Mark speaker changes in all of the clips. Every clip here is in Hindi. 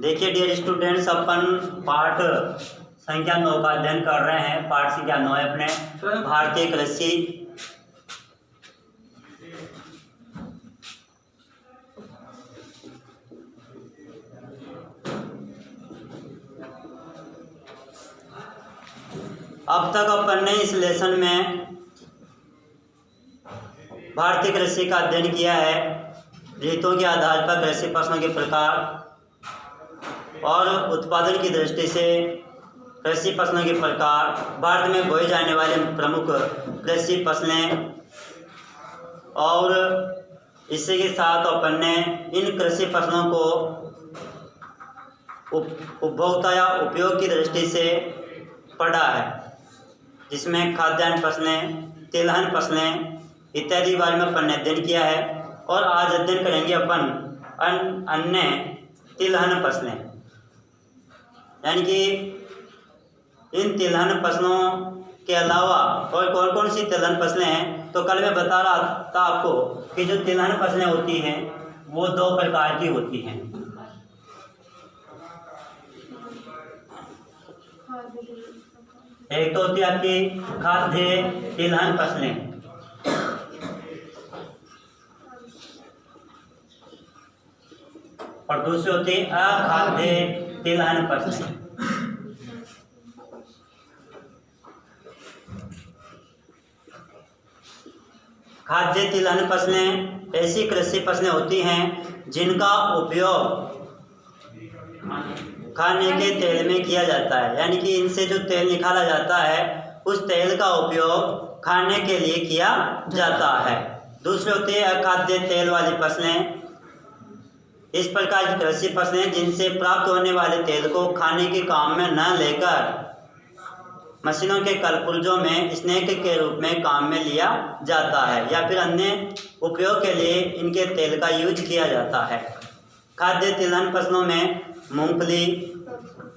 Speaker 1: देखिए डियर स्टूडेंट्स, अपन पाठ संख्या 9 का अध्ययन कर रहे हैं। पाठ संख्या 9 है अपने भारतीय कृषि। अब तक अपन ने इस लेसन में भारतीय कृषि का अध्ययन किया है। ऋतुओं के आधार पर कृषि फसलों के प्रकार और उत्पादन की दृष्टि से कृषि फसलों के प्रकार, भारत में बोई जाने वाले प्रमुख कृषि फसलें, और इसी के साथ अपन ने इन कृषि फसलों को उपभोक्ता या उपयोग की दृष्टि से पढ़ा है, जिसमें खाद्यान्न फसलें, तिलहन फसलें इत्यादि के बारे में अपन ने अध्ययन किया है। और आज अध्ययन करेंगे अपन अन्य तिलहन फसलें, यानी कि इन तिलहन फसलों के अलावा और कौन कौन सी तिलहन फसलें हैं। तो कल मैं बता रहा था आपको कि जो तिलहन फसलें होती हैं वो 2 प्रकार की होती हैं। एक तो होती है आपकी खाद्य तिलहन फसलें, और दूसरी होती है अखाद्य तिलहन फसलें। खाद्य तिलहन फसलें ऐसी कृषि फसलें होती हैं जिनका उपयोग खाने के तेल में किया जाता है, यानी कि इनसे जो तेल निकाला जाता है उस तेल का उपयोग खाने के लिए किया जाता है। दूसरी होती है अखाद्य तेल वाली फसलें। इस प्रकार की कृषि फसलें जिनसे प्राप्त होने वाले तेल को खाने के काम में न लेकर मशीनों के कलपुर्जों में स्नैक के रूप में काम में लिया जाता है, या फिर अन्य उपयोग के लिए इनके तेल का यूज किया जाता है। खाद्य तिलहन फसलों में मूंगफली,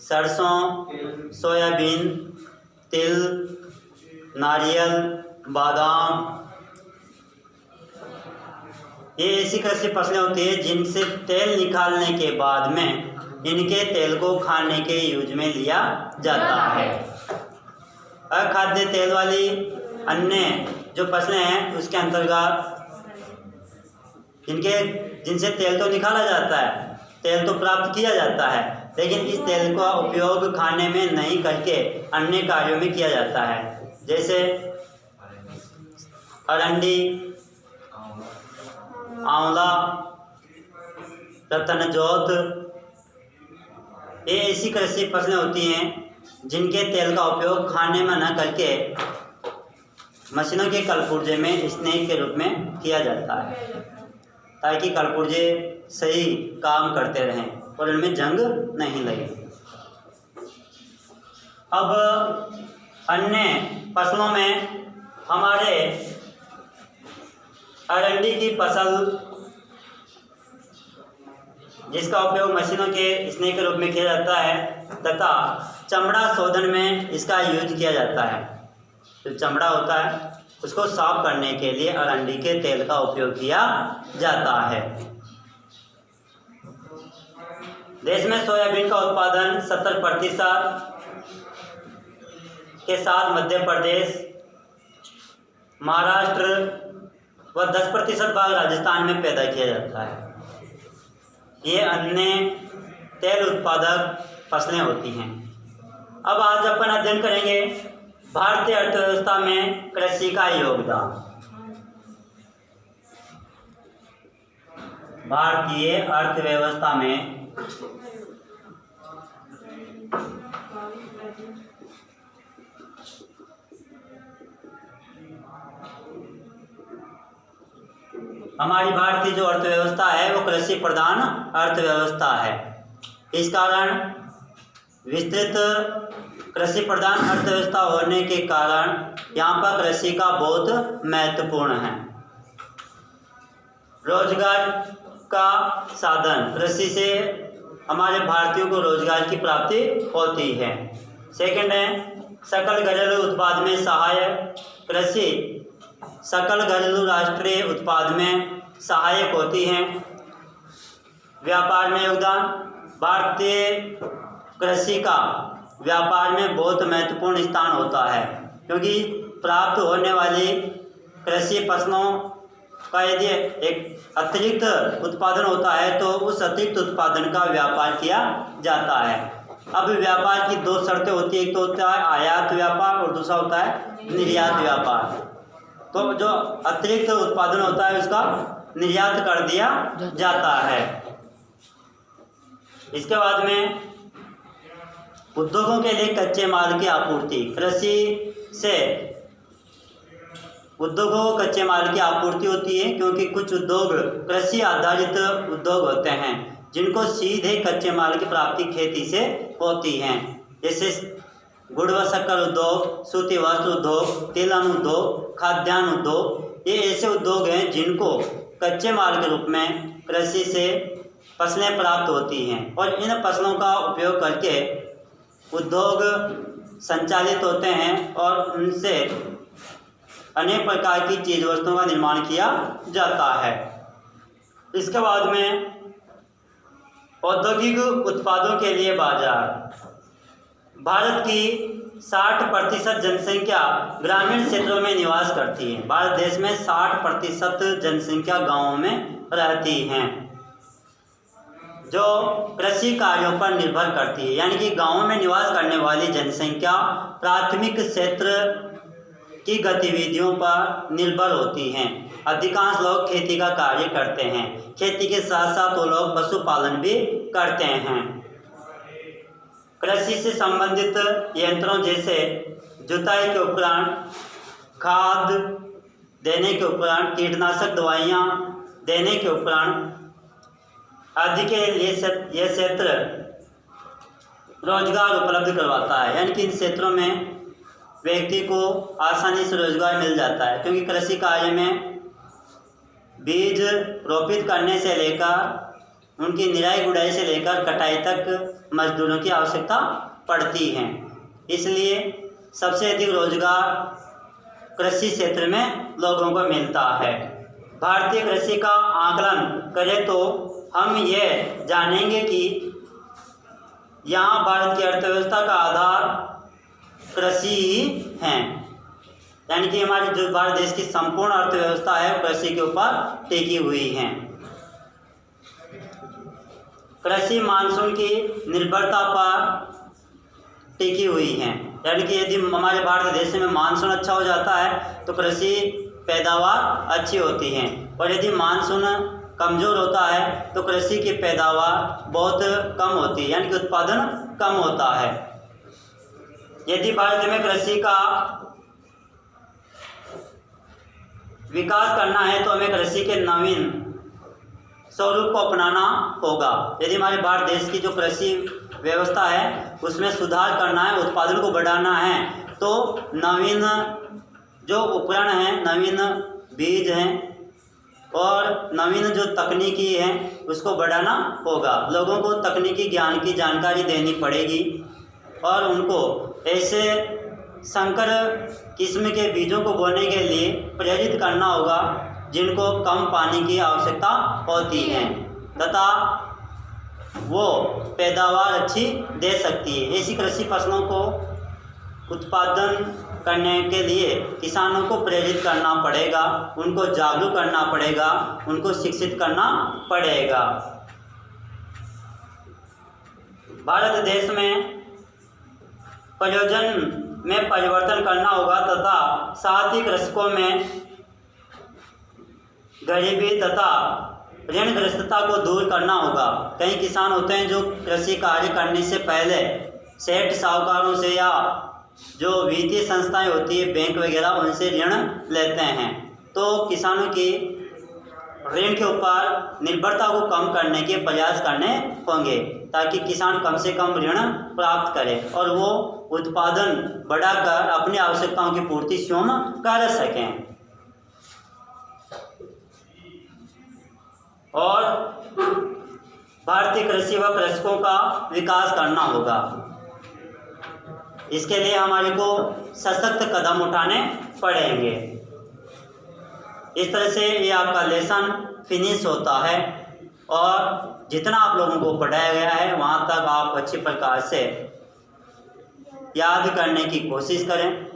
Speaker 1: सरसों, सोयाबीन, तिल, नारियल, बादाम, ये ऐसी कृषि फसलें होती है जिनसे तेल निकालने के बाद में इनके तेल को खाने के यूज में लिया जाता है। अखाद्य तेल वाली अन्य जो फसलें हैं उसके अंतर्गत जिनसे तेल तो निकाला जाता है, तेल तो प्राप्त किया जाता है, लेकिन इस तेल का उपयोग खाने में नहीं करके अन्य कार्यों में किया जाता है, जैसे अरंडी, आंवला, रत्नजोत। ये ऐसी कृषि फसलें होती हैं जिनके तेल का उपयोग खाने में न करके मशीनों के कलपुर्जे में स्नैक के रूप में किया जाता है, ताकि कलपुर्जे सही काम करते रहें और इनमें जंग नहीं लगे। अब अन्य फसलों में हमारे अरंडी की फसल, जिसका उपयोग मशीनों के स्नैक के रूप में किया जाता है, तथा चमड़ा शोधन में इसका यूज किया जाता है। जो चमड़ा होता है उसको साफ करने के लिए अरंडी के तेल का उपयोग किया जाता है। देश में सोयाबीन का उत्पादन 70% के साथ मध्य प्रदेश, महाराष्ट्र व 10% भाग राजस्थान में पैदा किया जाता है। ये अन्य तेल उत्पादक फसलें होती हैं। अब आज अपन अध्ययन करेंगे भारतीय अर्थव्यवस्था में कृषि का योगदान। भारतीय अर्थव्यवस्था में हमारी भारतीय जो अर्थव्यवस्था है वो कृषि प्रधान अर्थव्यवस्था है। इस कारण विस्तृत कृषि प्रधान अर्थव्यवस्था होने के कारण यहाँ पर कृषि का बहुत महत्वपूर्ण है। रोजगार का साधन, कृषि से हमारे भारतीयों को रोजगार की प्राप्ति होती है। सेकंड है सकल घरेलू उत्पाद में सहायक, कृषि सकल घरेलू राष्ट्रीय उत्पाद में सहायक होती हैं। व्यापार में योगदान, भारतीय कृषि का व्यापार में बहुत महत्वपूर्ण स्थान होता है, क्योंकि प्राप्त होने वाली कृषि फसलों का यदि एक अतिरिक्त उत्पादन होता है तो उस अतिरिक्त उत्पादन का व्यापार किया जाता है। अब व्यापार की दो शर्तें होती है, एक तो होता है आयात व्यापार और दूसरा होता है निर्यात व्यापार। तो जो अतिरिक्त उत्पादन होता है उसका निर्यात कर दिया जाता है। इसके बाद में उद्योगों के लिए कच्चे माल की आपूर्ति। कृषि से उद्योगों को कच्चे माल की आपूर्ति होती है, क्योंकि कुछ उद्योग कृषि आधारित उद्योग होते हैं जिनको सीधे कच्चे माल की प्राप्ति खेती से होती है, जैसे गुड़ व शक्कर उद्योग, सूती वस्त्र उद्योग, तिलहन उद्योग, खाद्यान्न उद्योग। ये ऐसे उद्योग हैं जिनको कच्चे माल के रूप में कृषि से फसलें प्राप्त होती हैं और इन फसलों का उपयोग करके उद्योग संचालित होते हैं और उनसे अनेक प्रकार की चीज वस्तुओं का निर्माण किया जाता है। इसके बाद में औद्योगिक उत्पादों के लिए बाजार। भारत की 60% जनसंख्या ग्रामीण क्षेत्रों में निवास करती है। भारत देश में 60% जनसंख्या गांवों में रहती हैं, जो कृषि कार्यों पर निर्भर करती है। यानी कि गांवों में निवास करने वाली जनसंख्या प्राथमिक क्षेत्र की गतिविधियों पर निर्भर होती हैं। अधिकांश लोग खेती का कार्य करते हैं। खेती के साथ साथ वो लोग पशुपालन भी करते हैं। कृषि से संबंधित यंत्रों जैसे जुताई के उपकरण, खाद देने के उपकरण, कीटनाशक दवाइयाँ देने के उपकरण आदि के लिए यह क्षेत्र रोजगार उपलब्ध करवाता है। यानी कि इन क्षेत्रों में व्यक्ति को आसानी से रोजगार मिल जाता है, क्योंकि कृषि कार्य में बीज रोपित करने से लेकर उनकी निराई गुड़ाई से लेकर कटाई तक मजदूरों की आवश्यकता पड़ती है। इसलिए सबसे अधिक रोजगार कृषि क्षेत्र में लोगों को मिलता है। भारतीय कृषि का आकलन करें तो हम ये जानेंगे कि यहाँ भारत की अर्थव्यवस्था का आधार कृषि ही है। यानी कि हमारे जो भारत देश की संपूर्ण अर्थव्यवस्था है कृषि के ऊपर टिकी हुई है। कृषि मानसून की निर्भरता पर टिकी हुई है। यानी कि यदि हमारे भारत देश में मानसून अच्छा हो जाता है तो कृषि पैदावार अच्छी होती है, और यदि मानसून कमज़ोर होता है तो कृषि की पैदावार बहुत कम होती है, यानी कि उत्पादन कम होता है। यदि भारत में कृषि का विकास करना है तो हमें कृषि के नवीन स्वरूप को अपनाना होगा। यदि हमारे भारत देश की जो कृषि व्यवस्था है उसमें सुधार करना है, उत्पादन को बढ़ाना है, तो नवीन जो उपकरण हैं, नवीन बीज हैं और नवीन जो तकनीकी है उसको बढ़ाना होगा। लोगों को तकनीकी ज्ञान की जानकारी देनी पड़ेगी और उनको ऐसे संकर किस्म के बीजों को बोने के लिए प्रेरित करना होगा जिनको कम पानी की आवश्यकता होती है तथा वो पैदावार अच्छी दे सकती है। ऐसी कृषि फसलों को उत्पादन करने के लिए किसानों को प्रेरित करना पड़ेगा, उनको जागरूक करना पड़ेगा, उनको शिक्षित करना पड़ेगा। भारत देश में प्रयोजन में परिवर्तन करना होगा तथा साथ ही कृषकों में गरीबी तथा ऋणग्रस्तता को दूर करना होगा। कई किसान होते हैं जो कृषि कार्य करने से पहले सेठ साहूकारों से या जो वित्तीय संस्थाएं होती है बैंक वगैरह उनसे ऋण लेते हैं, तो किसानों की ऋण के ऊपर निर्भरता को कम करने के प्रयास करने होंगे ताकि किसान कम से कम ऋण प्राप्त करे और वो उत्पादन बढ़ाकर अपनी आवश्यकताओं की पूर्ति स्वयं कर सकें। और भारतीय कृषि व कृषकों का विकास करना होगा। इसके लिए हमारे को सशक्त कदम उठाने पड़ेंगे। इस तरह से ये आपका लेसन फिनिश होता है और जितना आप लोगों को पढ़ाया गया है वहाँ तक आप अच्छी प्रकार से याद करने की कोशिश करें।